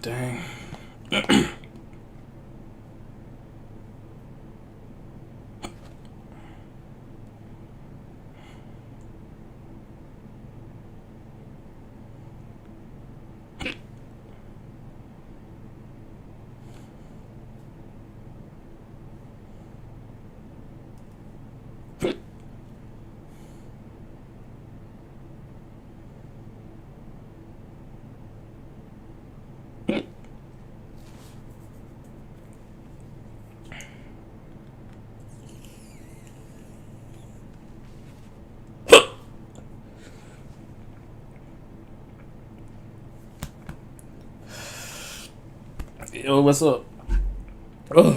Dang. Yo, what's up? Ugh.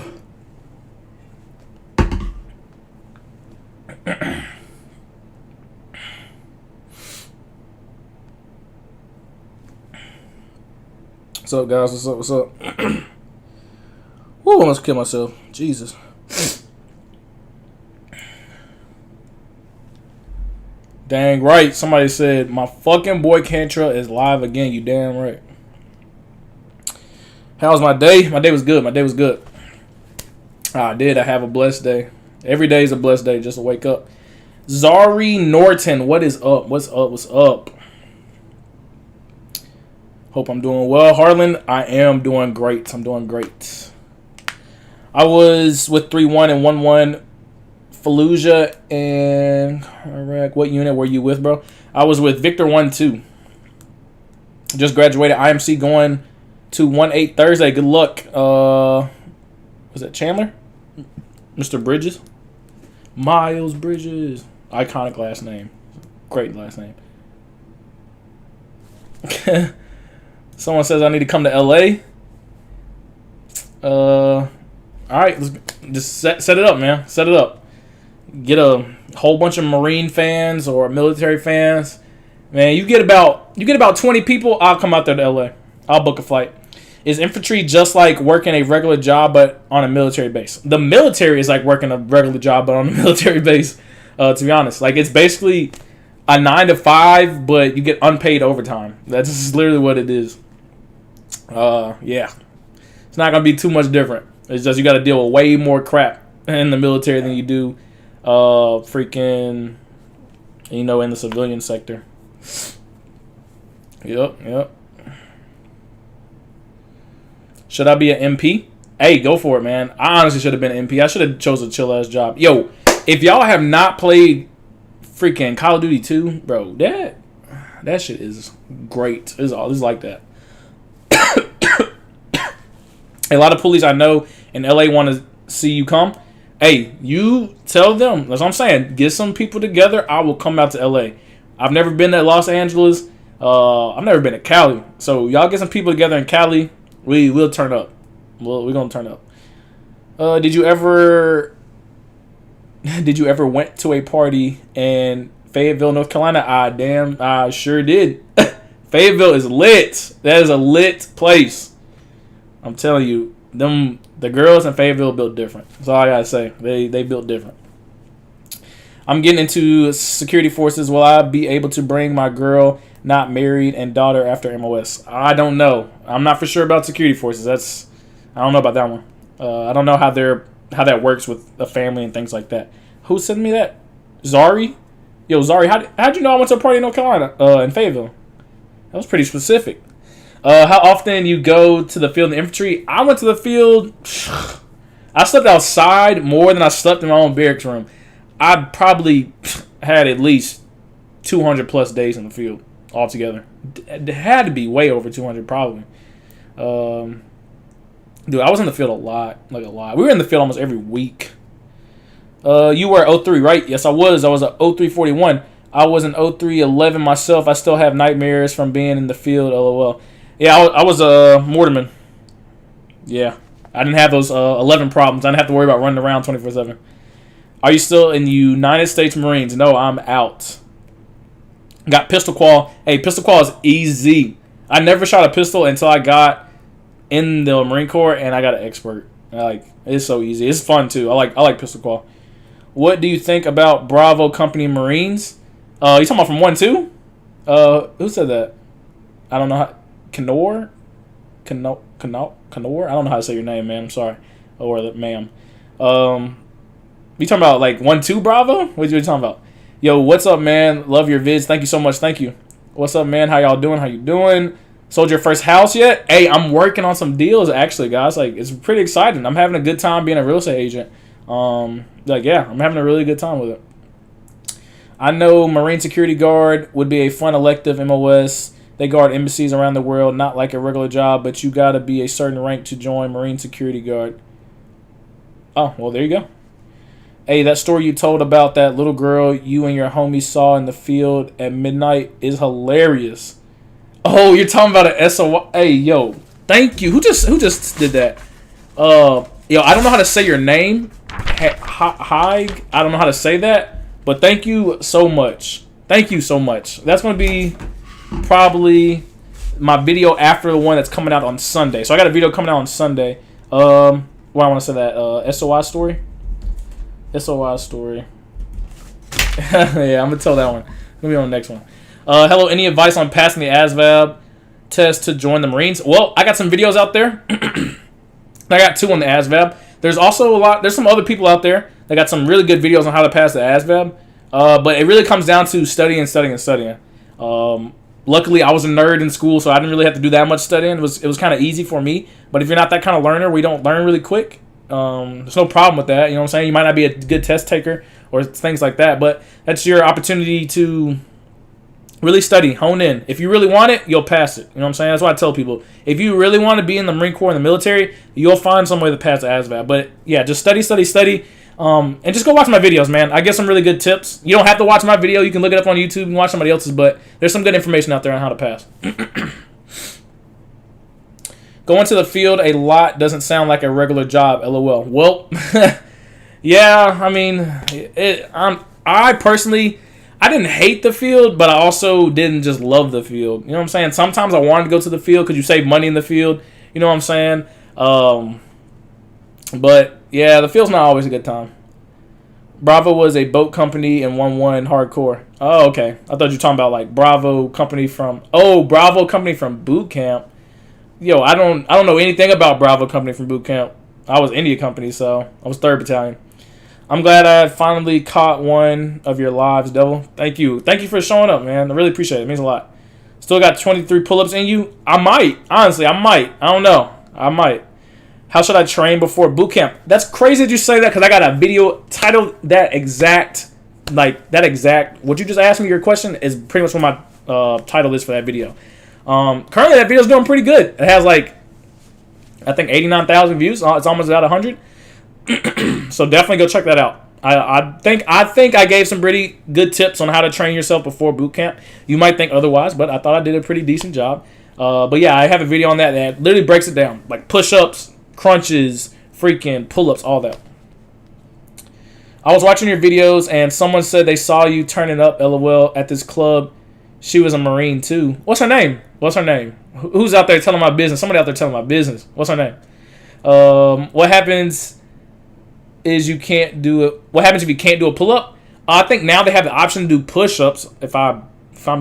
What's up, guys? What's up? What's up? Woo, I almost killed myself. Jesus. Dang right. Somebody said, my fucking boy Cantrell is live again. You damn right. How was my day? My day was good. My day was good. I did. I have a blessed day. Every day is a blessed day just to wake up. Zari Norton, what is up? What's up? What's up? Hope I'm doing well. Harlan, I am doing great. I'm doing great. I was with 3-1 and 1-1 Fallujah and Iraq. What unit were you with, bro? I was with Victor 1-2. Just graduated IMC going to 1-8 Thursday. Good luck. Was that Chandler? Mr. Bridges? Miles Bridges. Iconic last name. Great last name. Someone says I need to come to LA. All right, let's just set it up, man. Set it up. Get a whole bunch of Marine fans or military fans. Man, you get about 20 people. I'll come out there to LA. I'll book a flight. Is infantry just like working a regular job but on a military base? The military is like working a regular job but on a military base. To be honest, like it's basically a 9 to 5, but you get unpaid overtime. That's just literally what it is. Yeah, it's not gonna be too much different. It's just you got to deal with way more crap in the military than you do, freaking, in the civilian sector. Yep. Should I be an MP? Hey, go for it, man. I honestly should have been an MP. I should have chose a chill ass job. Yo, if y'all have not played freaking Call of Duty 2, bro, that shit is great. It's like that. A lot of police I know in LA want to see you come. Hey, you tell them. That's what I'm saying. Get some people together. I will come out to LA. I've never been to Los Angeles. I've never been to Cali. So y'all get some people together in Cali. We will turn up. We're gonna turn up. Did you ever went to a party in Fayetteville, North Carolina? I sure did. Fayetteville is lit. That is a lit place. I'm telling you, the girls in Fayetteville built different. That's all I gotta say. They built different. I'm getting into security forces. Will I be able to bring my girl, not married, and daughter after MOS? I don't know. I'm not for sure about security forces. I don't know about that one. I don't know how that works with a family and things like that. Who sent me that? Zari? Yo, Zari, how'd you know I went to a party in North Carolina? In Fayetteville. That was pretty specific. How often you go to the field in infantry? I went to the field. I slept outside more than I slept in my own barracks room. I probably had at least 200 plus days in the field altogether. It had to be way over 200 probably. Dude, I was in the field a lot. We were in the field almost every week. You were 03, right? Yes, I was. I was a 0341. I was an 0311 myself. I still have nightmares from being in the field, LOL. Yeah, I was a Mortarman. Yeah. I didn't have those 11 problems. I didn't have to worry about running around 24/7. Are you still in the United States Marines? No, I'm out. Got pistol qual. Hey, pistol qual is easy. I never shot a pistol until I got in the Marine Corps, and I got an expert. It's so easy. It's fun too. I like pistol qual. What do you think about Bravo Company Marines? You talking about from 1-2? Who said that? I don't know. Canor. I don't know how to say your name, man. I'm sorry, or ma'am. You talking about like 1-2 Bravo? What you talking about? Yo, what's up, man? Love your vids. Thank you so much. Thank you. What's up, man? How y'all doing? How you doing? Sold your first house yet? Hey, I'm working on some deals actually, guys. Like, it's pretty exciting. I'm having a good time being a real estate agent. Like, yeah, I'm having a really good time with it. I know Marine Security Guard would be a fun elective MOS. They guard embassies around the world, not like a regular job, but you gotta be a certain rank to join Marine Security Guard. Oh, well, there you go. Hey, that story you told about that little girl you and your homie saw in the field at midnight is hilarious. Oh, you're talking about an SOI. Hey, yo, thank you. Who just did that? Yo, I don't know how to say your name. Hi, I don't know how to say that, but thank you so much. Thank you so much. That's gonna be probably my video after the one that's coming out on Sunday. So I got a video coming out on Sunday. Where I want to say that SOI story. SOI story. Yeah, I'm gonna tell that one. Gonna be on the next one. Hello, any advice on passing the ASVAB test to join the Marines? Well, I got some videos out there. I got 2 on the ASVAB. There's also there's some other people out there that got some really good videos on how to pass the ASVAB. But it really comes down to studying. Luckily, I was a nerd in school, so I didn't really have to do that much studying. It was kind of easy for me. But if you're not that kind of learner, we don't learn really quick. There's no problem with that. You know what I'm saying? You might not be a good test taker or things like that, but that's your opportunity to really study, hone in. If you really want it, you'll pass it. You know what I'm saying? That's why I tell people. If you really want to be in the Marine Corps, in the military, you'll find some way to pass the ASVAB. But yeah, just study. And just go watch my videos, man. I get some really good tips. You don't have to watch my video. You can look it up on YouTube and watch somebody else's, but there's some good information out there on how to pass. Going to the field a lot doesn't sound like a regular job, LOL. Well, yeah, I mean, I personally, I didn't hate the field, but I also didn't just love the field. You know what I'm saying? Sometimes I wanted to go to the field because you save money in the field. You know what I'm saying? But yeah, the field's not always a good time. Bravo was a boat company and won hardcore. Oh, okay. I thought you were talking about like Bravo company from boot camp. Yo, I don't know anything about Bravo company from boot camp. I was India company, so I was 3rd Battalion. I'm glad I finally caught one of your lives, Devil. Thank you for showing up, man. I really appreciate it. It means a lot. Still got 23 pull-ups in you. I might, honestly, I don't know. I might. How should I train before boot camp? That's crazy that you say that because I got a video titled that exact. What you just asked me, your question, is pretty much what my title is for that video. Currently, that video's doing pretty good. It has like, I think 89,000 views. It's almost at 100. So definitely go check that out. I think I gave some pretty good tips on how to train yourself before boot camp. You might think otherwise, but I thought I did a pretty decent job. But yeah, I have a video on that literally breaks it down. Like push-ups, crunches, freaking pull-ups, all that. I was watching your videos and someone said they saw you turning up, LOL, at this club. She was a Marine too. What's her name? Who's out there telling my business? Somebody out there telling my business. What's her name? What happens is you can't do it. What happens if you can't do a pull-up? I think now they have the option to do push-ups, if I'm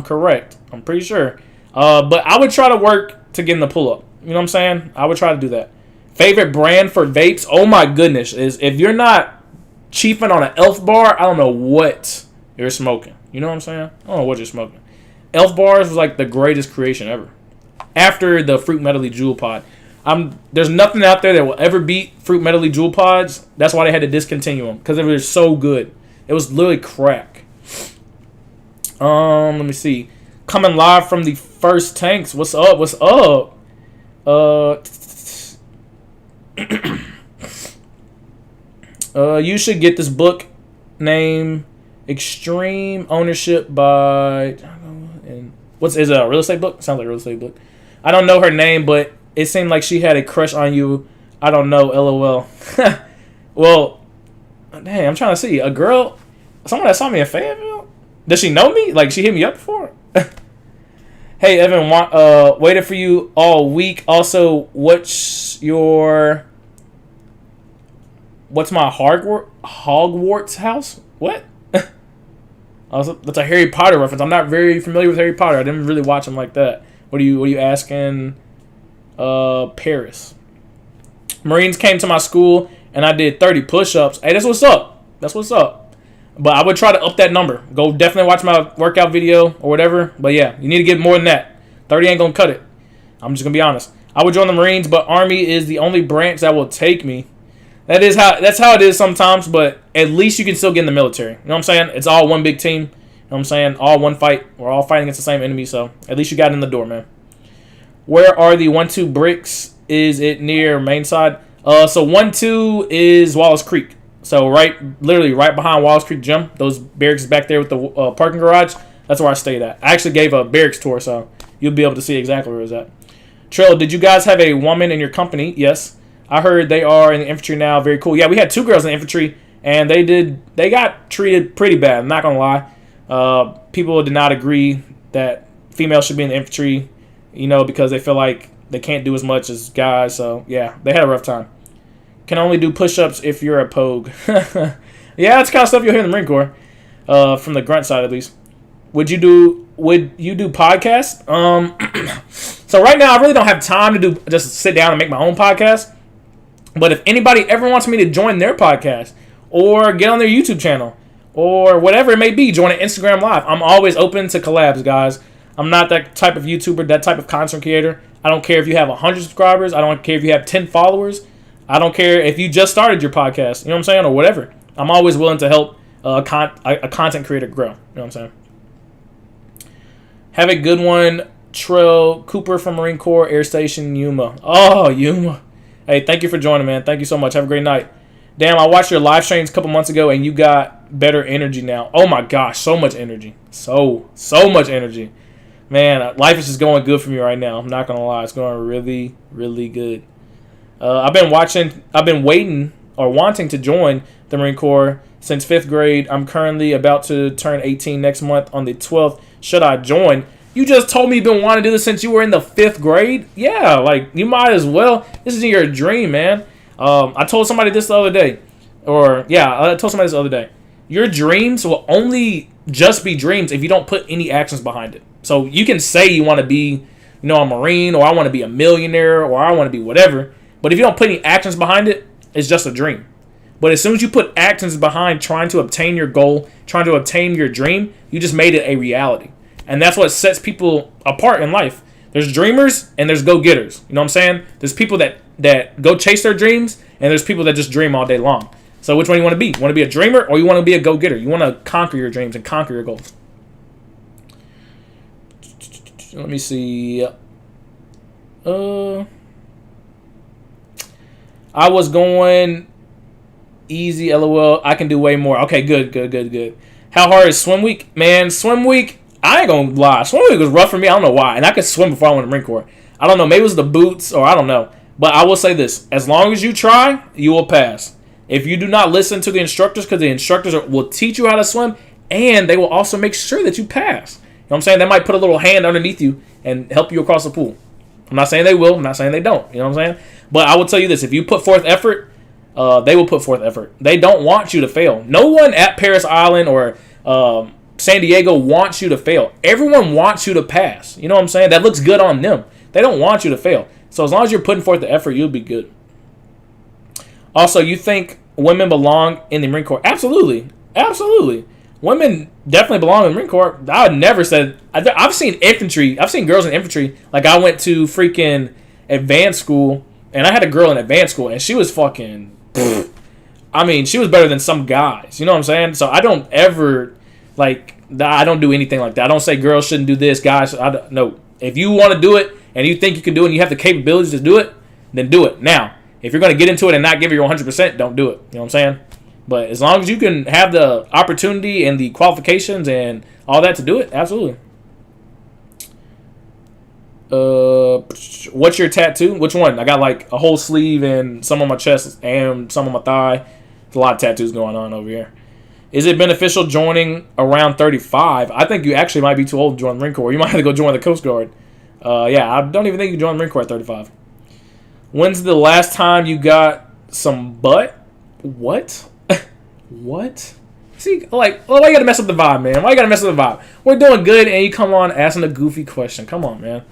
correct. I'm pretty sure. But I would try to work to get in the pull-up. You know what I'm saying? I would try to do that. Favorite brand for vapes? Oh my goodness. Is if you're not chiefing on an Elf bar, I don't know what you're smoking. You know what I'm saying? I don't know what you're smoking. Elf bars was like the greatest creation ever. After the Fruit Medley Jewel Pod. There's nothing out there that will ever beat Fruit Medley Jewel Pods. That's why they had to discontinue them. Because they were so good. It was literally crack. Let me see. Coming live from the first tanks. What's up? You should get this book named Extreme Ownership by... Is it a real estate book? Sounds like a real estate book. I don't know her name, but it seemed like she had a crush on you. I don't know, LOL. Well, dang, I'm trying to see. A girl, someone that saw me in Fayetteville? Does she know me? Like, she hit me up before? Hey, Evan, waited for you all week. Also, what's my Hogwarts house? What? That's a Harry Potter reference. I'm not very familiar with Harry Potter. I didn't really watch him like that. What are you asking? Paris. Marines came to my school and I did 30 push-ups. Hey, that's what's up. That's what's up. But I would try to up that number. Go definitely watch my workout video or whatever. But yeah, you need to get more than that. 30 ain't gonna cut it. I'm just gonna be honest. I would join the Marines, but Army is the only branch that will take me. That's how it is sometimes, but at least you can still get in the military. You know what I'm saying? It's all one big team. You know what I'm saying? All one fight. We're all fighting against the same enemy, so at least you got in the door, man. Where are the 1-2 bricks? Is it near main side? So 1-2 is Wallace Creek. So literally right behind Wallace Creek Gym. Those barracks back there with the parking garage. That's where I stayed at. I actually gave a barracks tour, so you'll be able to see exactly where it's at. Trell, did you guys have a woman in your company? Yes. I heard they are in the infantry now. Very cool. Yeah, we had 2 girls in the infantry, and they got treated pretty bad. I'm not going to lie. People did not agree that females should be in the infantry, because they feel like they can't do as much as guys. So, yeah, they had a rough time. Can only do push-ups if you're a pogue. Yeah, that's the kind of stuff you'll hear in the Marine Corps, from the grunt side at least. Would you do podcasts? So right now I really don't have time to just sit down and make my own podcast. But if anybody ever wants me to join their podcast or get on their YouTube channel or whatever it may be, join an Instagram Live, I'm always open to collabs, guys. I'm not that type of YouTuber, that type of content creator. I don't care if you have 100 subscribers. I don't care if you have 10 followers. I don't care if you just started your podcast, you know what I'm saying, or whatever. I'm always willing to help a content creator grow, you know what I'm saying. Have a good one, Trell Cooper from Marine Corps Air Station, Yuma. Oh, Yuma. Hey, thank you for joining, man. Thank you so much. Have a great night. Damn, I watched your live streams a couple months ago, and you got better energy now. Oh, my gosh. So much energy. So much energy. Man, life is just going good for me right now. I'm not going to lie. It's going really, really good. I've been waiting or wanting to join the Marine Corps since 5th grade. I'm currently about to turn 18 next month on the 12th. Should I join? You just told me you've been wanting to do this since you were in the 5th grade? Yeah, you might as well. This is your dream, man. I told somebody this the other day. I told somebody this the other day. Your dreams will only just be dreams if you don't put any actions behind it. So you can say you want to be, a Marine, or I want to be a millionaire, or I want to be whatever. But if you don't put any actions behind it, it's just a dream. But as soon as you put actions behind trying to obtain your goal, trying to obtain your dream, you just made it a reality. And that's what sets people apart in life. There's dreamers and there's go-getters. You know what I'm saying? There's people that go chase their dreams, and there's people that just dream all day long. So which one you want to be? You want to be a dreamer, or you want to be a go-getter? You want to conquer your dreams and conquer your goals. Let me see. I was going easy, LOL. I can do way more. Okay, good. How hard is swim week? Man, swim week, I ain't gonna lie. Swim week was rough for me. I don't know why. And I could swim before I went to Marine Corps. I don't know. Maybe it was the boots, or I don't know. But I will say this. As long as you try, you will pass. If you do not listen to the instructors, because the instructors will teach you how to swim, and they will also make sure that you pass. You know what I'm saying? They might put a little hand underneath you and help you across the pool. I'm not saying they will. I'm not saying they don't. You know what I'm saying? But I will tell you this. If you put forth effort, they will put forth effort. They don't want you to fail. No one at Paris Island or San Diego wants you to fail. Everyone wants you to pass. You know what I'm saying? That looks good on them. They don't want you to fail. So as long as you're putting forth the effort, you'll be good. Also, you think women belong in the Marine Corps? Absolutely. Women definitely belong in the Marine Corps. I would never said. I've seen infantry. I've seen girls in infantry. Like, I went to freaking advanced school, and I had a girl in advanced school, and she was fucking. She was better than some guys. You know what I'm saying? So I don't ever I don't do anything like that. I don't say girls shouldn't do this, guys. No. If you want to do it and you think you can do it and you have the capabilities to do it, then do it. Now, if you're going to get into it and not give it your 100%, don't do it. You know what I'm saying? But as long as you can have the opportunity and the qualifications and all that to do it, absolutely. What's your tattoo? Which one? I got a whole sleeve and some on my chest and some on my thigh. There's a lot of tattoos going on over here. Is it beneficial joining around 35? I think you actually might be too old to join the Marine Corps. You might have to go join the Coast Guard. I don't even think you can join the Marine Corps at 35. When's the last time you got some butt? What? What? See, why you gotta mess up the vibe, man? Why you gotta mess up the vibe? We're doing good, and you come on asking a goofy question. Come on, man.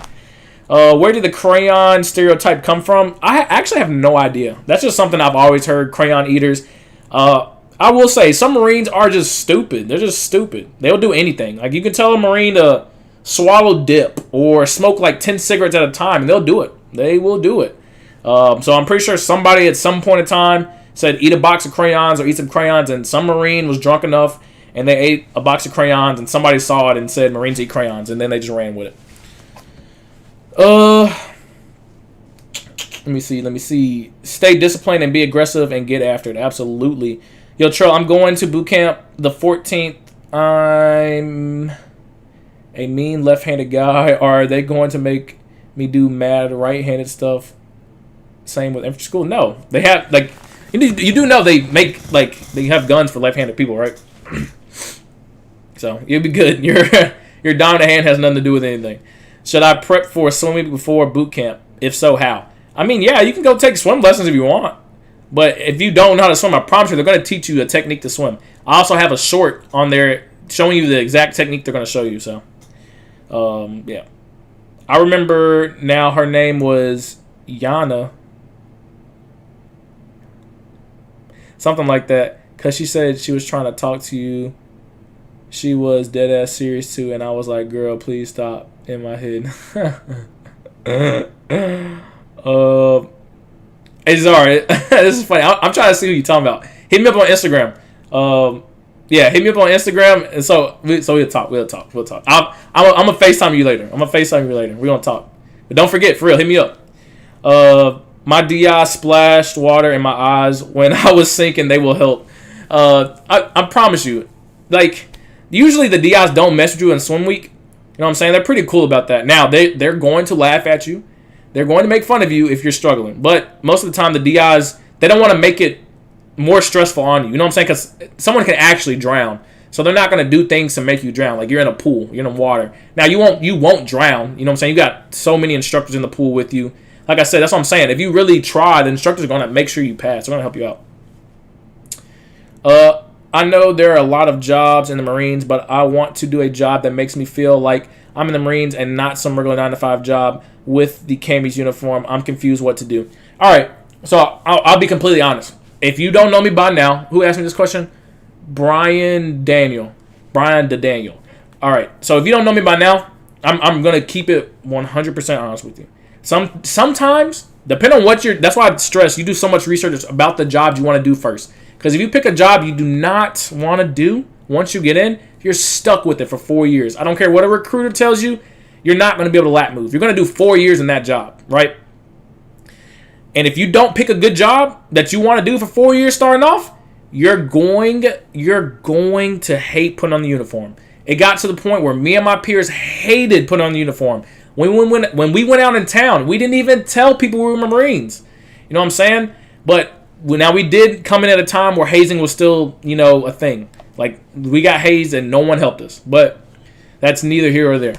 Where did the crayon stereotype come from? I actually have no idea. That's just something I've always heard, crayon eaters. I will say, some Marines are just stupid. They're just stupid. They'll do anything. Like, you can tell a Marine to swallow dip or smoke like 10 cigarettes at a time, and they'll do it. They will do it. So I'm pretty sure somebody at some point in time said, eat a box of crayons or eat some crayons, and some Marine was drunk enough, and they ate a box of crayons, and somebody saw it and said, Marines eat crayons, and then they just ran with it. Let me see. Stay disciplined and be aggressive and get after it. Absolutely. Yo, Trell, I'm going to boot camp the 14th. I'm a mean left-handed guy. Are they going to make me do mad right-handed stuff? Same with infantry school? No. They have, like, you do know they make, like, they have guns for left-handed people, right? So, you'll be good. Your dominant hand has nothing to do with anything. Should I prep for swimming before boot camp? If so, how? I mean, yeah, you can go take swim lessons if you want. But if you don't know how to swim, I promise you, they're going to teach you a technique to swim. I also have a short on there showing you the exact technique they're going to show you. So, yeah. I remember now her name was Yana. Something like that. Because she said she was trying to talk to you. She was dead ass serious too. And I was like, girl, please stop, in my head. It's alright. This is funny. I'm trying to see who you're talking about. Hit me up on Instagram. Yeah, hit me up on Instagram, and so we'll talk. I'm gonna FaceTime you later. We're gonna talk. But don't forget, for real, hit me up. My DI splashed water in my eyes when I was sinking. They will help. I promise you. Like, usually the DIs don't mess with you in swim week. You know what I'm saying? They're pretty cool about that. Now they're going to laugh at you. They're going to make fun of you if you're struggling. But most of the time, the DIs, they don't want to make it more stressful on you. You know what I'm saying? Because someone can actually drown. So they're not going to do things to make you drown. Like, you're in a pool. You're in water. Now, you won't drown. You know what I'm saying? You got so many instructors in the pool with you. Like I said, that's what I'm saying. If you really try, the instructors are going to make sure you pass. They're going to help you out. I know there are a lot of jobs in the Marines, but I want to do a job that makes me feel like I'm in the Marines and not some regular 9-to-5 job with the Camis uniform. I'm confused what to do. All right, so I'll be completely honest. If you don't know me by now, who asked me this question? Brian Daniel. All right, so if you don't know me by now, I'm going to keep it 100% honest with you. Sometimes, depending on what that's why I stress, you do so much research about the jobs you want to do first. Because if you pick a job you do not want to do, once you get in, you're stuck with it for 4 years. I don't care what a recruiter tells you, you're not going to be able to lat move. You're going to do 4 years in that job, right? And if you don't pick a good job that you want to do for 4 years starting off, you're going to hate putting on the uniform. It got to the point where me and my peers hated putting on the uniform. When we went out in town, we didn't even tell people we were Marines. You know what I'm saying? But now we did come in at a time where hazing was still, a thing. Like, we got hazed and no one helped us. But that's neither here or there.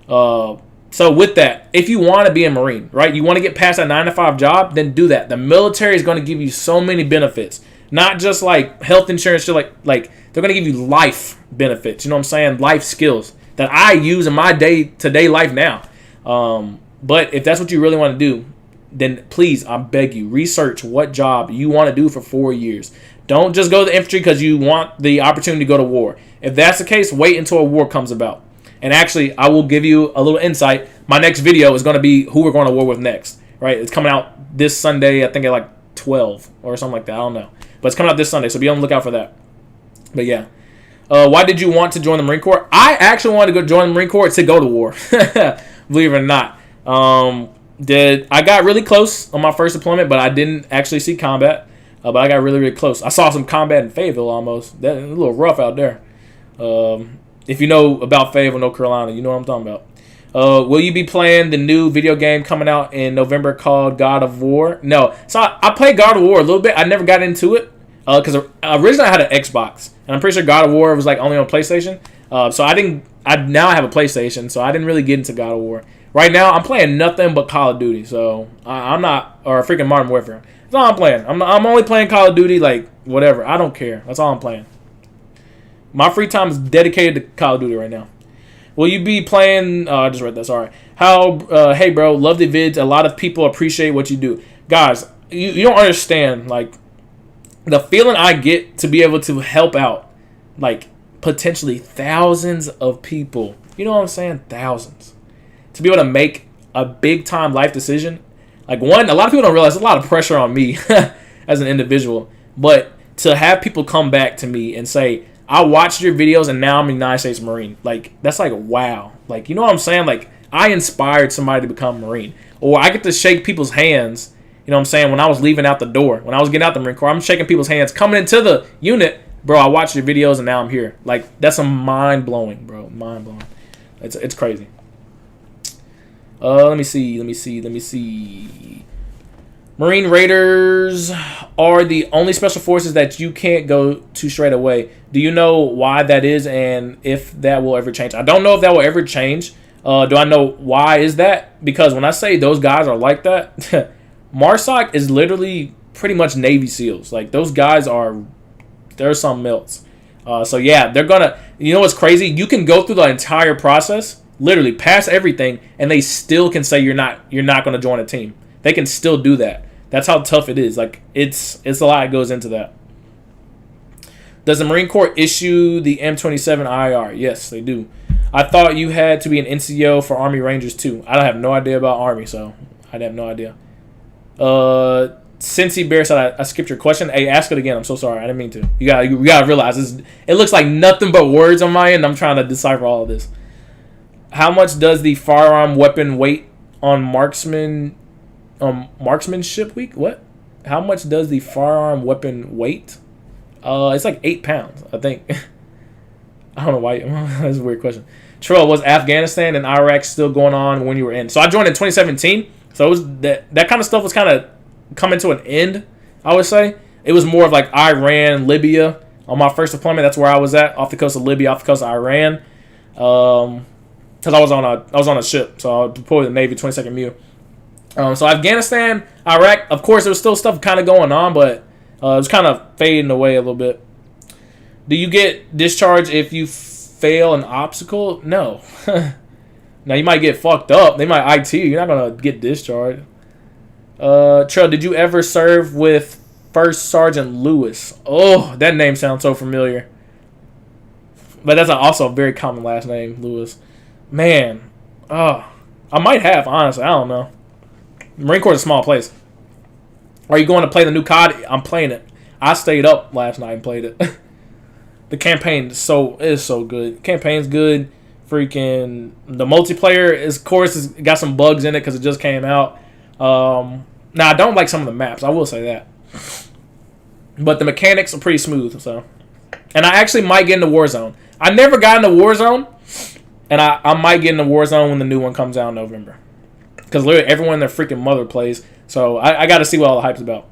So with that, if you want to be a Marine, right, you want to get past that 9-to-5 job, then do that. The military is going to give you so many benefits. Not just like health insurance, just like they're going to give you life benefits. You know what I'm saying? Life skills that I use in my day-to-day life now. But if that's what you really want to do, then please, I beg you, research what job you want to do for 4 years. Don't just go to the infantry because you want the opportunity to go to war. If that's the case, wait until a war comes about. And actually, I will give you a little insight. My next video is going to be who we're going to war with next. Right? It's coming out this Sunday, I think at like 12 or something like that. I don't know. But it's coming out this Sunday, so be on the lookout for that. But yeah. Why did you want to join the Marine Corps? I actually wanted to go join the Marine Corps to go to war. Believe it or not. I got really close on my first deployment, but I didn't actually see combat. But I got really, really close. I saw some combat in Fayetteville almost. That a little rough out there. If you know about Fayetteville, North Carolina, you know what I'm talking about. Will you be playing the new video game coming out in November called God of War? No. So I played God of War a little bit. I never got into it because originally I had an Xbox, and I'm pretty sure God of War was like only on PlayStation. So I now have a PlayStation, so I didn't really get into God of War. Right now, I'm playing nothing but Call of Duty. So I'm not, or freaking Modern Warfare. That's all I'm playing. I'm only playing Call of Duty, like whatever. I don't care. That's all I'm playing. My free time is dedicated to Call of Duty right now. Will you be playing? I just read that. Sorry. How? Hey, bro. Love the vids. A lot of people appreciate what you do, guys. You don't understand like the feeling I get to be able to help out like potentially thousands of people. You know what I'm saying? Thousands. To be able to make a big time life decision. Like a lot of people don't realize there's a lot of pressure on me as an individual, but to have people come back to me and say, I watched your videos and now I'm a United States Marine. Like, that's like, wow. Like, you know what I'm saying? Like, I inspired somebody to become a Marine. Or I get to shake people's hands, you know what I'm saying, when I was leaving out the door. When I was getting out the Marine Corps, I'm shaking people's hands. Coming into the unit, bro, I watched your videos and now I'm here. Like, that's a mind-blowing, bro. Mind-blowing. It's crazy. Let me see. Marine Raiders are the only special forces that you can't go to straight away. Do you know why that is and if that will ever change? I don't know if that will ever change. Do I know why is that? Because when I say those guys are like that, MARSOC is literally pretty much Navy SEALs. Like, those guys they're something else. So yeah, they're gonna, you know what's crazy? You can go through the entire process, literally pass everything, and they still can say you're not gonna join a team. They can still do that. That's how tough it is. Like, it's a lot that goes into that. Does the Marine Corps issue the M27 IR? Yes, they do. I thought you had to be an NCO for Army Rangers too. I don't have no idea about Army, so I have no idea. Cincy Bear said I skipped your question. Hey, ask it again. I'm so sorry. I didn't mean to. You gotta realize it looks like nothing but words on my end. I'm trying to decipher all of this. How much does the firearm weapon weight on marksmanship week? What? How much does the firearm weapon weight? It's like 8 pounds, I think. I don't know why. That's a weird question. Trell, was Afghanistan and Iraq still going on when you were in? So I joined in 2017. So it was that kind of stuff was kind of coming to an end, I would say. It was more of like Iran, Libya. On my first deployment, that's where I was at, off the coast of Libya, off the coast of Iran. Because I was on a ship, so I deployed to the Navy, 22nd MEU. So Afghanistan, Iraq, of course, there was still stuff kind of going on, but it was kind of fading away a little bit. Do you get discharged if you fail an obstacle? No. Now, you might get fucked up. They might IT you. You're not going to get discharged. Trell, did you ever serve with First Sergeant Lewis? Oh, that name sounds so familiar. But that's also a very common last name, Lewis. Man. I might have, honestly. I don't know. Marine Corps is a small place. Are you going to play the new COD? I'm playing it. I stayed up last night and played it. The campaign is so good. Campaign's good. Freaking the multiplayer is, of course, got some bugs in it because it just came out. Now I don't like some of the maps. I will say that. But the mechanics are pretty smooth. So, and I actually might get into Warzone. I never got into Warzone, and I might get into Warzone when the new one comes out in November. Because literally everyone and their freaking mother plays. So I got to see what all the hype's about.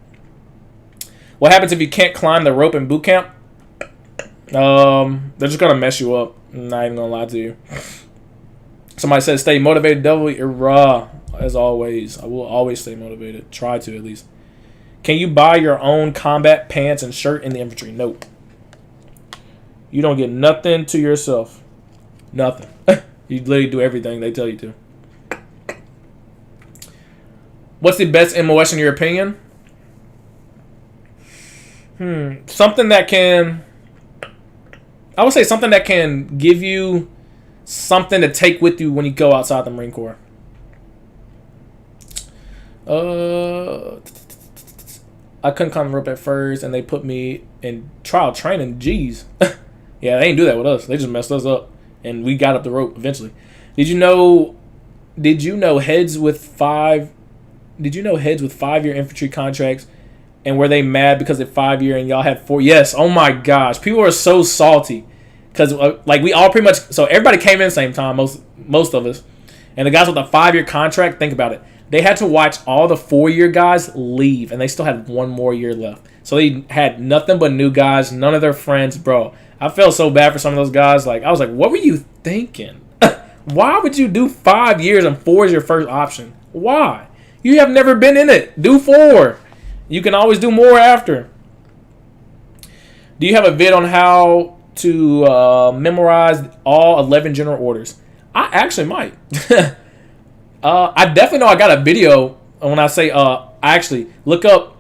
What happens if you can't climb the rope in boot camp? They're just gonna mess you up. I'm not even gonna lie to you. Somebody said stay motivated, devil. You're raw as always. I will always stay motivated. Try to, at least. Can you buy your own combat pants and shirt in the infantry? Nope. You don't get nothing to yourself. Nothing. You literally do everything they tell you to. What's the best MOS in your opinion? Something that can... I would say something that can give you something to take with you when you go outside the Marine Corps. I couldn't climb the rope at first, and they put me in trial training. Jeez. Yeah, they didn't do that with us. They just messed us up, and we got up the rope eventually. Did you know heads with 5-year infantry contracts? And were they mad because they're 5-year and y'all had 4? Yes. Oh my gosh. People are so salty. Because like we all pretty much, so everybody came in the same time, most of us. And the guys with a 5-year contract, think about it. They had to watch all the 4-year guys leave. And they still had 1 more year left. So they had nothing but new guys, none of their friends. Bro, I felt so bad for some of those guys. Like, I was like, what were you thinking? Why would you do 5 years and 4 is your first option? Why? You have never been in it. Do 4. You can always do more after. Do you have a vid on how to memorize all 11 general orders? I actually might. I definitely know I got a video. When I say I actually look up,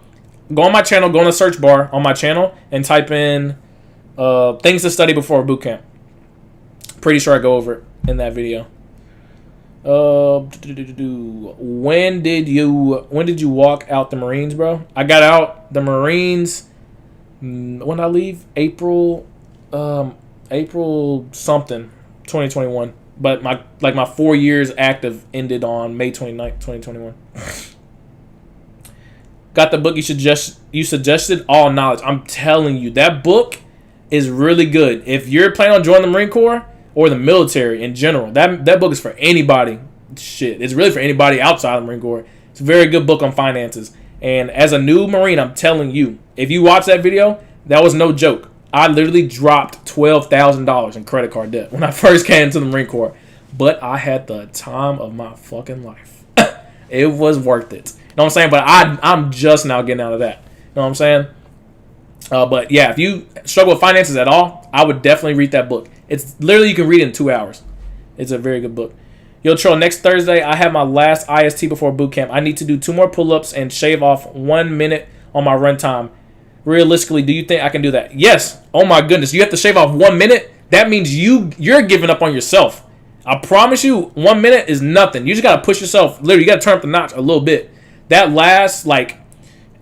go on my channel, go in the search bar on my channel, and type in things to study before boot camp. Pretty sure I go over it in that video. When did you walk out the Marines, bro? I got out the Marines. When did I leave? April something, 2021. But my 4 years active ended on May 29th, 2021. Got the book you suggested, All Knowledge. I'm telling you, that book is really good. If you're planning on joining the Marine Corps or the military in general, that book is for anybody. Shit, it's really for anybody outside of the Marine Corps. It's a very good book on finances. And as a new Marine, I'm telling you, if you watch that video, that was no joke. I literally dropped $12,000 in credit card debt when I first came to the Marine Corps. But I had the time of my fucking life. It was worth it. You know what I'm saying? But I'm just now getting out of that. You know what I'm saying? But yeah, if you struggle with finances at all, I would definitely read that book. It's literally, you can read it in 2 hours. It's a very good book. Yo, Trell, next Thursday, I have my last IST before boot camp. I need to do 2 more pull-ups and shave off 1 minute on my run time. Realistically, do you think I can do that? Yes. Oh my goodness. You have to shave off 1 minute? That means you're giving up on yourself. I promise you, 1 minute is nothing. You just got to push yourself. Literally, you got to turn up the notch a little bit. That last, like,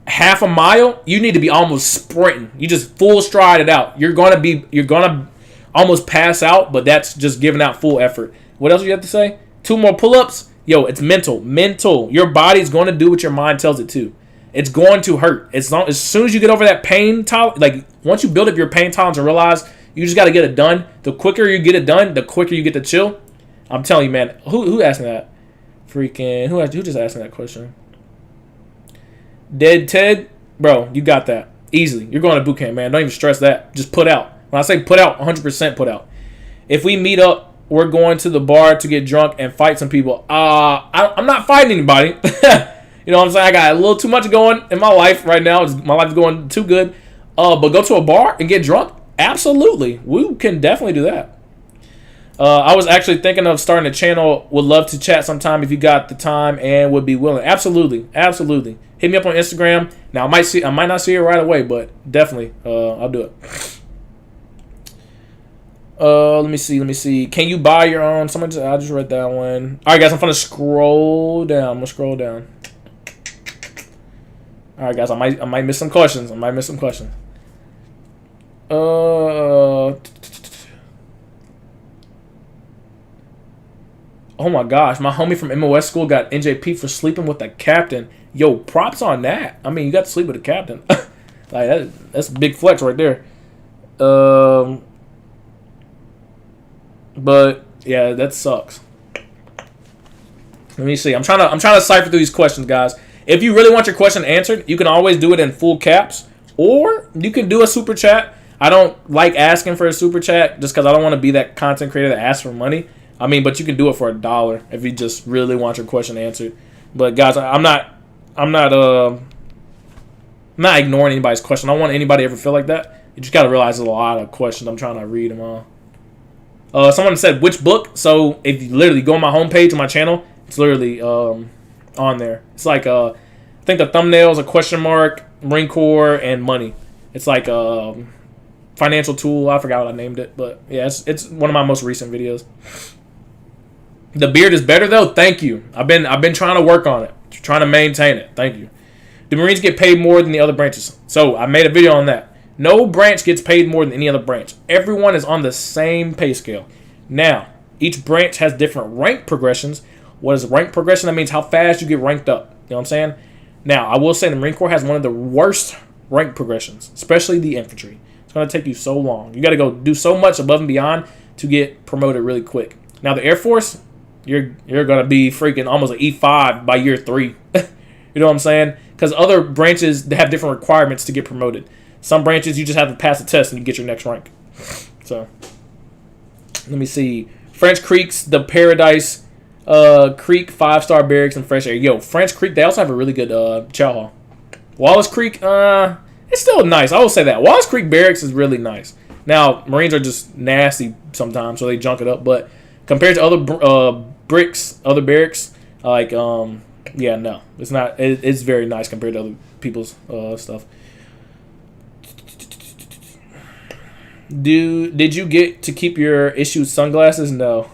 half a mile, you need to be almost sprinting. You just full stride it out. You're going to almost pass out, but that's just giving out full effort. What else do you have to say? 2 more pull-ups? Yo, it's mental. Mental. Your body's going to do what your mind tells it to. It's going to hurt. As soon as you get over that pain tolerance, like, once you build up your pain tolerance and realize you just got to get it done, the quicker you get it done, the quicker you get to chill. I'm telling you, man. Who asked me that? Freaking, who just asked me that question? Dead Ted? Bro, you got that. Easily. You're going to boot camp, man. Don't even stress that. Just put out. When I say put out, 100% put out. If we meet up, we're going to the bar to get drunk and fight some people. I'm not fighting anybody. You know what I'm saying? I got a little too much going in my life right now. My life's going too good. But go to a bar and get drunk? Absolutely. We can definitely do that. I was actually thinking of starting a channel. Would love to chat sometime if you got the time and would be willing. Absolutely. Absolutely. Hit me up on Instagram. Now, I might not see it right away, but definitely I'll do it. Let me see. Can you buy your own? I just read that one. All right, guys, I'm going to scroll down. I'm going to scroll down. All right, guys, I might miss some questions. Oh my gosh, my homie from MOS school got NJP for sleeping with the captain. Yo, props on that. I mean, you got to sleep with the captain. Like that's a big flex right there. But yeah, that sucks. Let me see. I'm trying to cipher through these questions, guys. If you really want your question answered, you can always do it in full caps, or you can do a super chat. I don't like asking for a super chat just because I don't want to be that content creator that asks for money. I mean, but you can do it for $1 if you just really want your question answered. But guys, I'm not ignoring anybody's question. I don't want anybody to ever feel like that. You just got to realize there's a lot of questions. I'm trying to read them all. Someone said which book. So if you literally go on my homepage on my channel, it's literally on there. It's like I think the thumbnail is a question mark, Marine Corps, and money. It's like a financial tool. I forgot what I named it, but yeah, it's one of my most recent videos. The beard is better though. Thank you. I've been trying to work on it, trying to maintain it. Thank you. Do Marines get paid more than the other branches? So I made a video on that. No branch gets paid more than any other branch. Everyone is on the same pay scale. Now, each branch has different rank progressions. What is rank progression? That means how fast you get ranked up. You know what I'm saying? Now, I will say the Marine Corps has one of the worst rank progressions, especially the infantry. It's going to take you so long. You got to go do so much above and beyond to get promoted really quick. Now, the Air Force, you're going to be freaking almost an E5 by year 3. You know what I'm saying? Because other branches, they have different requirements to get promoted. Some branches, you just have to pass the test and you get your next rank. So, let me see. French Creek's the Paradise Creek 5-star barracks and fresh air. Yo, French Creek, they also have a really good chow hall. Wallace Creek, it's still nice. I will say that. Wallace Creek barracks is really nice. Now, Marines are just nasty sometimes, so they junk it up. But Compared to other other barracks, like yeah, no, it's not. It's very nice compared to other people's stuff. Did you get to keep your issued sunglasses? No.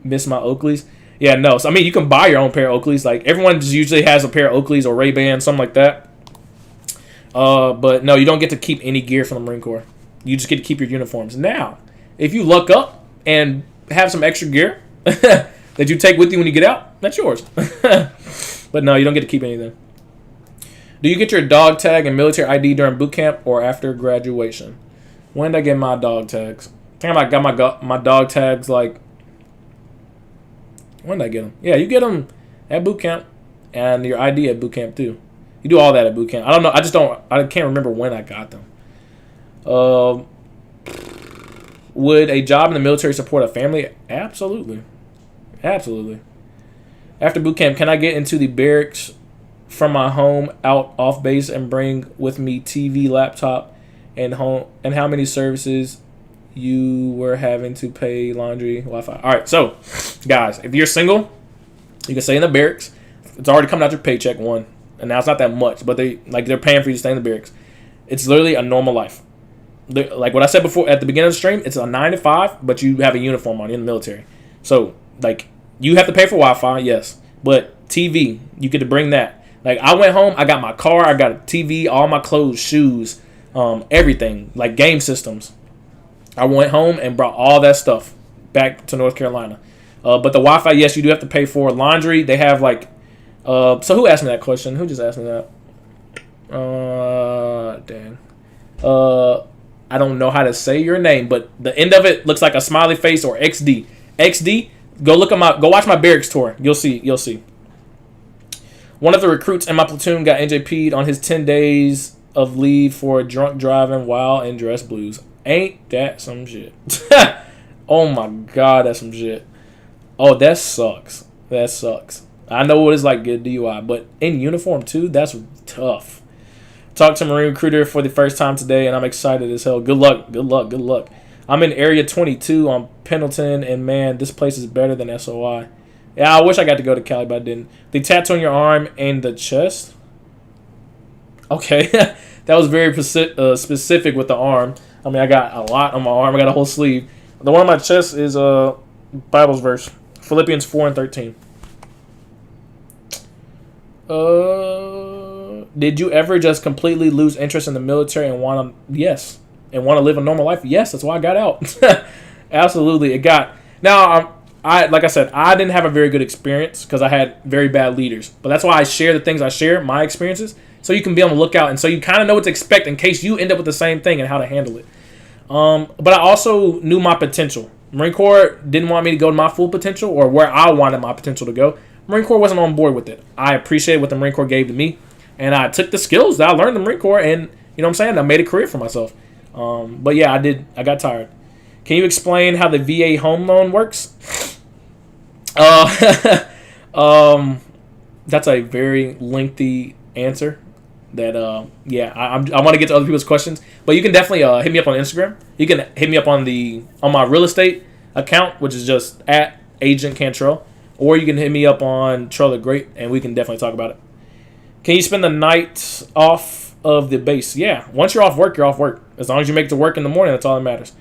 Miss my Oakleys. Yeah, no. So I mean, you can buy your own pair of Oakleys. Like everyone just usually has a pair of Oakleys or Ray-Ban, something like that. But no, you don't get to keep any gear from the Marine Corps. You just get to keep your uniforms. Now, if you luck up and have some extra gear that you take with you when you get out, that's yours. But no, you don't get to keep anything. Do you get your dog tag and military ID during boot camp or after graduation? When did I get my dog tags? I think I got my dog tags like... When did I get them? Yeah, you get them at boot camp and your ID at boot camp too. You do all that at boot camp. I don't know. I can't remember when I got them. Would a job in the military support a family? Absolutely. Absolutely. After boot camp, can I get into the barracks from my home out off base and bring with me TV, laptop, and home? And how many services you were having to pay laundry, Wi-Fi? All right, so guys, if you're single, you can stay in the barracks. It's already coming out your paycheck, one, and now it's not that much, but they're paying for you to stay in the barracks. It's literally a normal life. Like what I said before at the beginning of the stream, it's a 9 to 5, but you have a uniform on in the military. So like you have to pay for Wi-Fi, yes, but TV, you get to bring that. Like I went home, I got my car, I got a TV, all my clothes, shoes, everything, like game systems. I went home and brought all that stuff back to North Carolina. But the Wi-Fi, yes, you do have to pay for. Laundry, they have like. So who asked me that question? Who just asked me that? Dang. I don't know how to say your name, but the end of it looks like a smiley face or XD. XD. Go look at go watch my barracks tour. You'll see. You'll see. One of the recruits in my platoon got NJP'd on his 10 days of leave for drunk driving while in dress blues. Ain't that some shit? Oh my god, that's some shit. Oh, that sucks. That sucks. I know what it's like to get a DUI, but in uniform too, that's tough. Talked to Marine recruiter for the first time today, and I'm excited as hell. Good luck, good luck, good luck. I'm in Area 22 on Pendleton, and man, this place is better than SOI. Yeah, I wish I got to go to Cali, but I didn't. The tattoo on your arm and the chest? Okay, that was very specific with the arm. I mean, I got a lot on my arm. I got a whole sleeve. The one on my chest is a Bible's verse, Philippians 4:13. Did you ever just completely lose interest in the military and want to? Yes, and want to live a normal life? Yes, that's why I got out. Absolutely, it got. Now, I like I said, I didn't have a very good experience because I had very bad leaders. But that's why I share the things I share, my experiences, so you can be on the lookout and so you kind of know what to expect in case you end up with the same thing and how to handle it. But I also knew my potential. Marine Corps didn't want me to go to my full potential or where I wanted my potential to go. Marine Corps wasn't on board with it. I appreciate what the Marine Corps gave to me, and I took the skills that I learned in the Marine Corps, and you know what I'm saying, I made a career for myself. But yeah, I got tired. Can you explain how the VA home loan works? That's a very lengthy answer. That yeah, I want to get to other people's questions, but you can definitely hit me up on Instagram. You can hit me up on my real estate account, which is just at Agent Cantrell, or you can hit me up on Trell the Great, and we can definitely talk about it. Can you spend the night off of the base? Yeah, once you're off work, you're off work. As long as you make it to work in the morning, that's all that matters.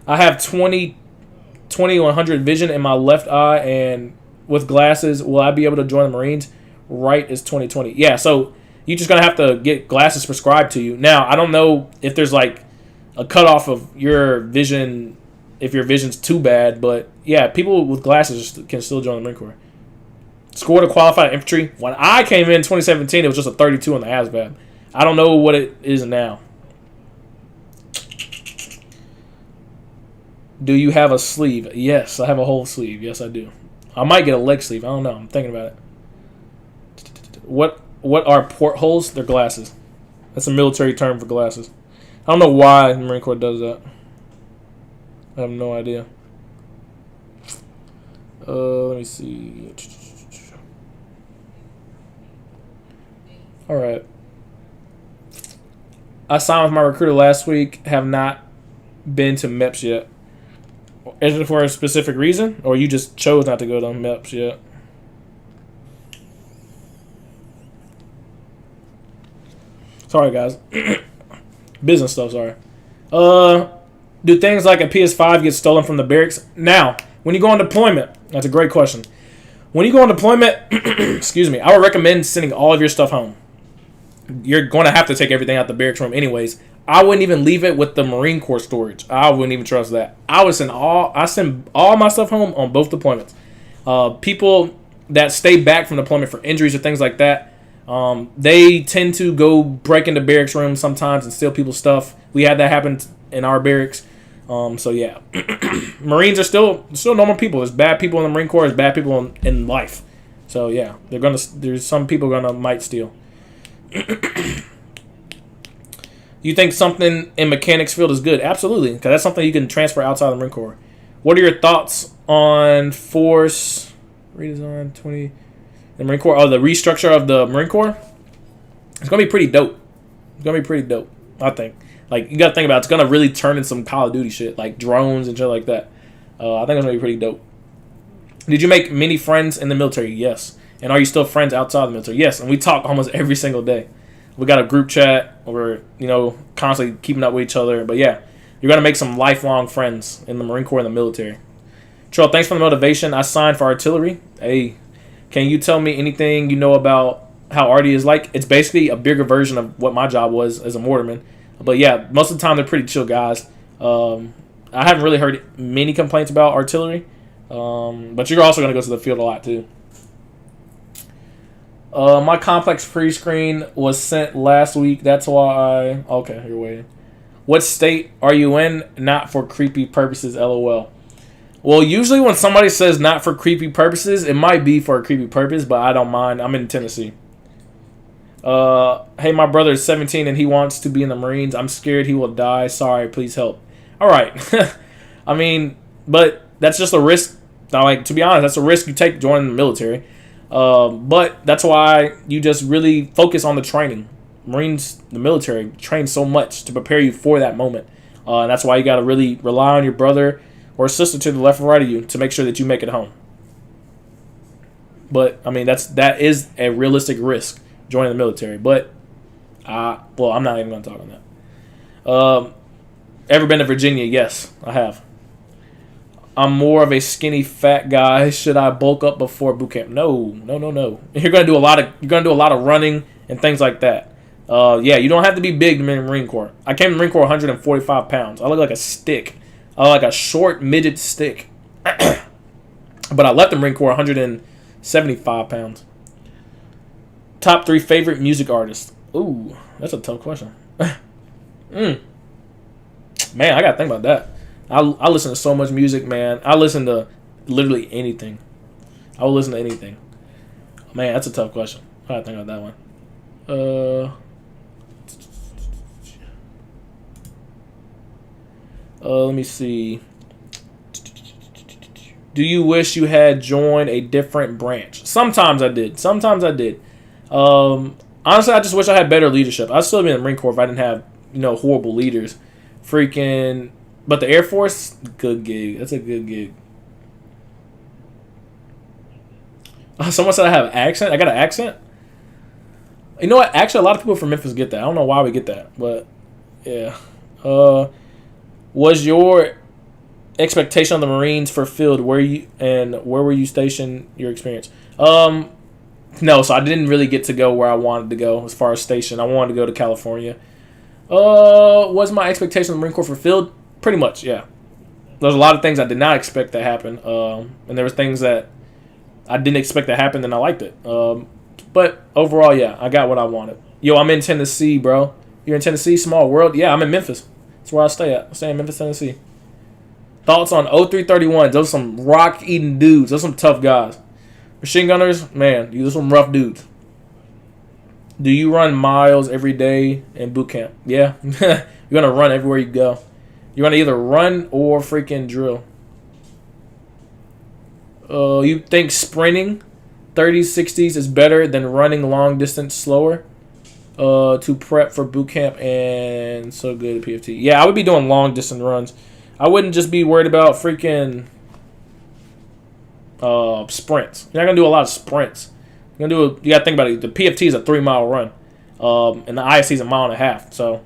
I have 20/100 vision in my left eye, and with glasses, will I be able to join the Marines? Right is 20/20. Yeah, so you're just gonna have to get glasses prescribed to you. Now, I don't know if there's like a cutoff of your vision, if your vision's too bad, but yeah, people with glasses can still join the Marine Corps. Score to qualified infantry. When I came in 2017, it was just a 32 on the ASVAB. I don't know what it is now. Do you have a sleeve? Yes, I have a whole sleeve. Yes, I do. I might get a leg sleeve. I don't know. I'm thinking about it. What are portholes? They're glasses. That's a military term for glasses. I don't know why the Marine Corps does that. I have no idea. Let me see. All right. I signed with my recruiter last week. Have not been to MEPS yet. Is it for a specific reason, or you just chose not to go to MEPS yet? Sorry, guys. Business stuff. Sorry. Do things like a PS5 get stolen from the barracks? Now, when you go on deployment, that's a great question. When you go on deployment, excuse me, I would recommend sending all of your stuff home. You're going to have to take everything out the barracks room anyways. I wouldn't even leave it with the Marine Corps storage. I wouldn't even trust that. I send all my stuff home on both deployments. People that stay back from deployment for injuries or things like that, they tend to go break into barracks rooms sometimes and steal people's stuff. We had that happen in our barracks. So yeah, Marines are still normal people. There's bad people in the Marine Corps. There's bad people in life. So yeah, there's some people might steal. You think something in mechanics field is good? Absolutely, because that's something you can transfer outside the Marine Corps. What are your thoughts on force redesign 20? The Marine Corps, the restructure of the Marine Corps? It's gonna be pretty dope. I think. Like, you gotta think about it. It's gonna really turn in some Call of Duty shit, like drones and shit like that. I think it's gonna be pretty dope. Did you make many friends in the military? Yes. And are you still friends outside the military? Yes. And we talk almost every single day. We got a group chat. We're constantly keeping up with each other. But yeah, you're gonna make some lifelong friends in the Marine Corps and the military. Trell, thanks for the motivation. I signed for artillery. Hey, can you tell me anything you know about how arty is like? It's basically a bigger version of what my job was as a mortarman. But yeah, most of the time they're pretty chill guys. I haven't really heard many complaints about artillery. But you're also going to go to the field a lot too. My complex pre-screen was sent last week. That's why okay, you're waiting. What state are you in? Not for creepy purposes, LOL. Well, usually when somebody says not for creepy purposes, it might be for a creepy purpose, but I don't mind. I'm in Tennessee. Hey, my brother is 17 and he wants to be in the Marines. I'm scared he will die. Sorry, please help. All right. I mean, but that's just a risk. Like, to be honest, that's a risk you take joining the military. But that's why you just really focus on the training. Marines, the military, train so much to prepare you for that moment. And that's why you got to really rely on your brother or sister to the left or right of you to make sure that you make it home. But, I mean, that is a realistic risk, joining the military. But, well, I'm not even going to talk on that. Ever been to Virginia? Yes, I have. I'm more of a skinny fat guy. Should I bulk up before boot camp? No. You're gonna do a lot of running and things like that. Yeah, you don't have to be big to be in the Marine Corps. I came in the Marine Corps 145 pounds. I look like a stick. Like a short midget stick. But I left the Marine Corps 175 pounds. Top 3 favorite music artists. Ooh, that's a tough question. Man, I gotta think about that. I listen to so much music, man. I listen to literally anything. I will listen to anything. Man, that's a tough question. I gotta think about that one. Let me see. Do you wish you had joined a different branch? Sometimes I did. Honestly, I just wish I had better leadership. I'd still be in the Marine Corps if I didn't have, horrible leaders. But the Air Force, good gig. That's a good gig. Someone said I have an accent. I got an accent? You know what? Actually, a lot of people from Memphis get that. I don't know why we get that. But, yeah. Was your expectation of the Marines fulfilled? Where were you stationed? Your experience? No, so I didn't really get to go where I wanted to go as far as station. I wanted to go to California. Was my expectation of the Marine Corps fulfilled? Pretty much, yeah. There's a lot of things I did not expect to happen. And there was things that I didn't expect to happen, and I liked it. But overall, yeah, I got what I wanted. Yo, I'm in Tennessee, bro. You're in Tennessee? Small world? Yeah, I'm in Memphis. That's where I stay at. I stay in Memphis, Tennessee. Thoughts on 0331? Those are some rock-eating dudes. Those are some tough guys. Machine gunners, man, these are some rough dudes. Do you run miles every day in boot camp? Yeah. You're going to run everywhere you go. You're going to either run or freaking drill. You think sprinting 30s, 60s is better than running long distance slower to prep for boot camp and so good at PFT? Yeah, I would be doing long distance runs. I wouldn't just be worried about freaking sprints. You're not gonna do a lot of sprints. You're gonna do. You gotta think about it. The PFT is a 3-mile run, and the ISC is a 1.5 miles. So,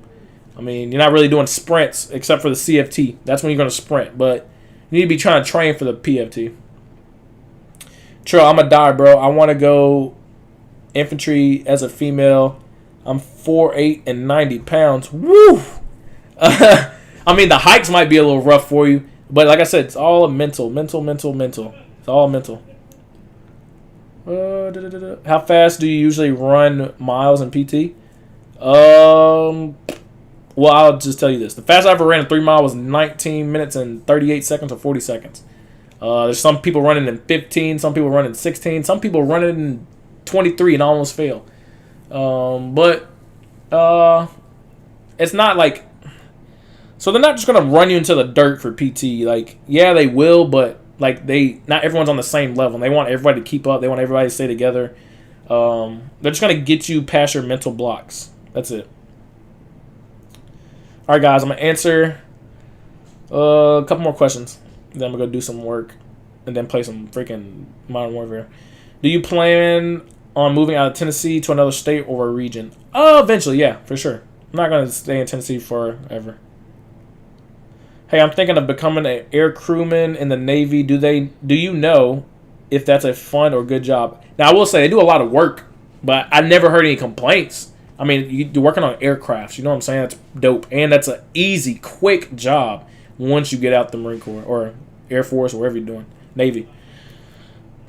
I mean, you're not really doing sprints except for the CFT. That's when you're gonna sprint. But you need to be trying to train for the PFT. Trell, I'm gonna die, bro. I want to go infantry as a female. I'm 4'8" and 90 pounds. Woo! I mean, the hikes might be a little rough for you, but like I said, it's all mental. It's all mental. How fast do you usually run miles in PT? Well, I'll just tell you this. The fastest I ever ran a 3 mile was 19 minutes and 38 seconds or 40 seconds. There's some people running in 15, some people running 16, some people running in 23 and almost fail. But it's not like, so they're not just gonna run you into the dirt for PT. Like, yeah, they will, but like not everyone's on the same level. They want everybody to keep up. They want everybody to stay together. They're just gonna get you past your mental blocks. That's it. All right, guys, I'm gonna answer a couple more questions. Then I'm gonna go do some work and then play some freaking Modern Warfare. Do you plan on moving out of Tennessee to another state or a region? Eventually, yeah, for sure. I'm not gonna stay in Tennessee forever. Hey, I'm thinking of becoming an air crewman in the Navy. Do you know if that's a fun or good job? Now, I will say they do a lot of work, but I never heard any complaints. I mean, you're working on aircrafts. You know what I'm saying? That's dope. And that's an easy, quick job once you get out the Marine Corps or Air Force or whatever you're doing. Navy.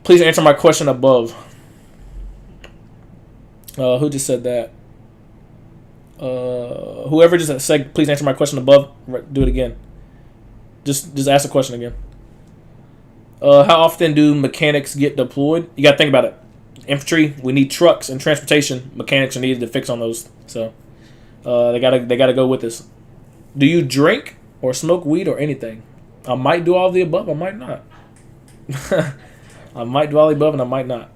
Please answer my question above. Who just said that? Whoever just said, please answer my question above, do it again. Just ask the question again. How often do mechanics get deployed? You got to think about it. Infantry, we need trucks and transportation. Mechanics are needed to fix on those. So they gotta go with this. Do you drink or smoke weed or anything? I might do all of the above. I might not. I might do all the above and I might not.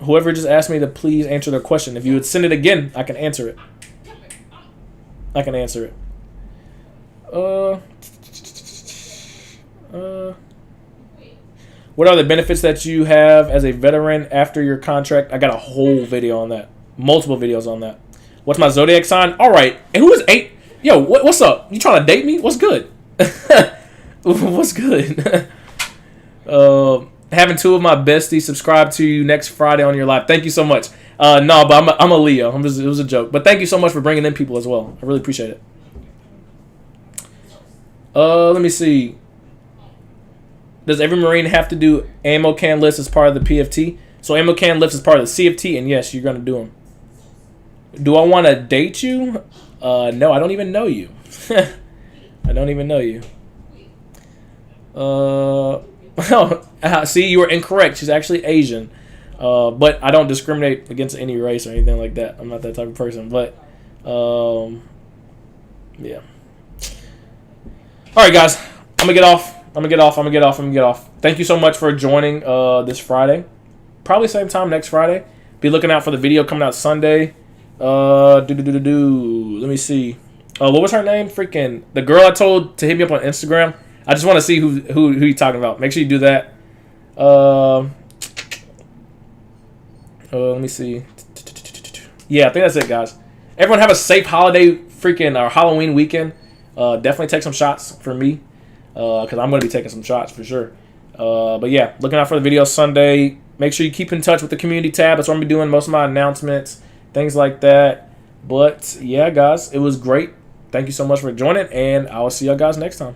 Whoever just asked me to please answer their question. If you would send it again, I can answer it. What are the benefits that you have as a veteran after your contract? I got a whole video on that. Multiple videos on that. What's my zodiac sign? All right. And who is 8? Yo, what's up? You trying to date me? What's good? What's good? Having 2 of my besties subscribe to you next Friday on your live. Thank you so much. No, but I'm a Leo. It was a joke. But thank you so much for bringing in people as well. I really appreciate it. Let me see. Does every Marine have to do ammo can lifts as part of the PFT? So ammo can lifts is part of the CFT, and yes, you're going to do them. Do I want to date you? No, I don't even know you. I don't even know you. See, you were incorrect. She's actually Asian. But I don't discriminate against any race or anything like that. I'm not that type of person. But, yeah. All right, guys. I'm going to get off. Thank you so much for joining this Friday. Probably same time next Friday. Be looking out for the video coming out Sunday. Let me see. What was her name? Freaking the girl I told to hit me up on Instagram. I just want to see who you're talking about. Make sure you do that. Let me see. Yeah, I think that's it, guys. Everyone have a safe holiday freaking or Halloween weekend. Definitely take some shots for me. Because I'm going to be taking some shots for sure. But yeah, looking out for the video Sunday. Make sure you keep in touch with the community tab. That's where I'm going to be doing most of my announcements, things like that. But yeah, guys, it was great. Thank you so much for joining, and I will see y'all guys next time.